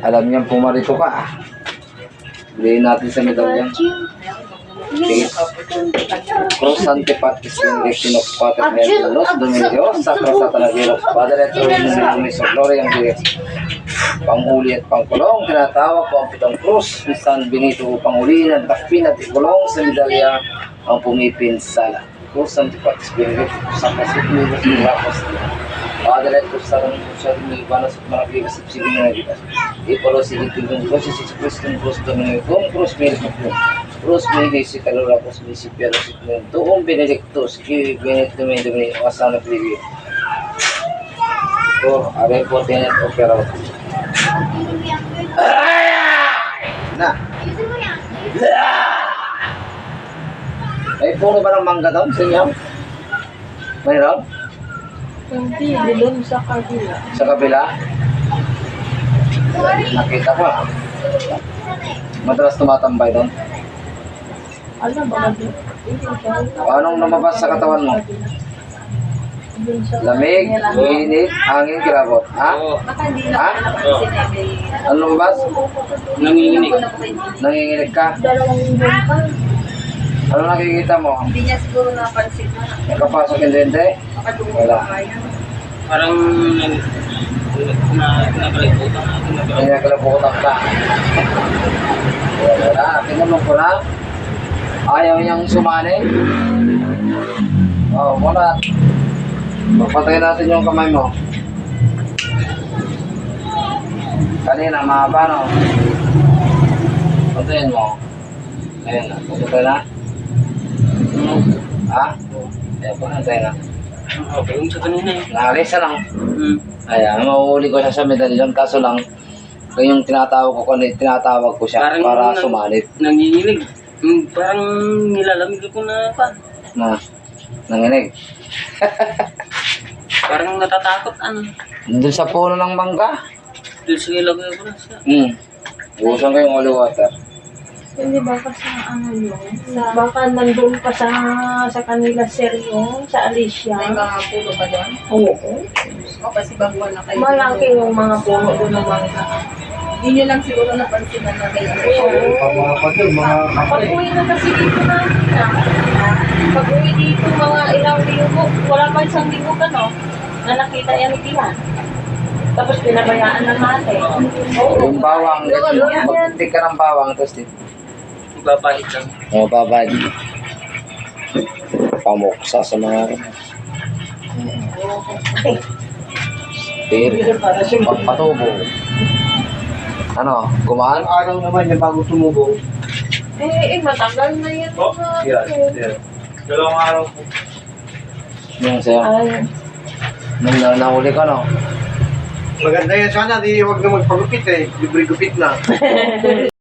Alam niyang pumarito ka. Bilhin natin sa medalyan. Peace. Cross Antipatis Benedictine of Pater Los Dominios, Sacra Satana Dios, Padre et Filio Gloria ang Diyos. Panghuli at pangkulong, tinatawag ko ang pitong krus ni San Benito upang huliin at takpin at ikulong sa medalya ang pumipinsala. Cross Antipatis Benedictine, Sacra Satana Dios, Padre et Filio Ibanos at mga bigas at sige na nagitas. Ipolo sigit yung krus, si Cristo yung krus Dominios, kung krus Benedictine. Cruz Medici Calora Cruz Medici Piero Sigmento un Benedictus qui Benedictum Domini Asana Privi. Oh, abe po tiene opera. Na. Ay puno ba ng mangga daw sa inyo? Mayroon? Hindi, doon sa kabila. Sa kabila? Nakita ko. Madalas tumatambay doon. Alam ba? Anong lumabas sa katawan mo? Lamig, init, hangin, kirabot. Ha? Ha? Ano lumabas? Nanginginig. Nanginginig ka? Dalawang buwan pa. Ano nakikita mo? Hindi niya siguro napansin na. Nakapasok yung dente? Wala. Parang nakalimutan. Hindi na kalabukutan ka. Wala. Tinanong ko na. Ayaw niyang sumani. Oh, wala. Papatay natin yung kamay mo. Kanina, mahaba, no? Patayin mo. Ayan na. Pagkatay na? Ha? Ayan, pagkatay na. Okay, yung sa kanina eh. Naalis na lang. Ayan, mahuhuli ko siya sa medalyon. Kaso lang, yung tinatawag ko siya Parang para sumanit. Nanginginig. Parang nilalamig ako na pa. Na, nanginig. Parang natatakot ano. Doon sa puno ng mangga. Doon sa ilagay ko na siya. Busan ko yung holy water. Hindi ba pa sa ano yun? Baka nandun pa sa kanila sir yung sa Alicia. May mga puno ba doon? Oo. O kasi baguhan na kayo. Malaki yung mga puno doon ng mangga. Hindi nyo lang siguro napansin na may Oo. Pag-uwi na kasi dito namin na. Pag-uwi dito mga ilang linggo, wala pa isang linggo ka no? Na nakita yan tiyan. Tapos pinabayaan na natin. Yung bawang, magtintik ka ng bawang, tapos dito. Magpapahit lang. Babad. Pamuksa sa mga... Pagpatubo. Ano, gumaan? Araw naman yung bago sumubog. Matagal na yan. Dalawang araw po. Yung sa'yo. Ay, Nung nahuli ka, no? Maganda yan sana, di wag na magpagupit eh. Libre gupit na.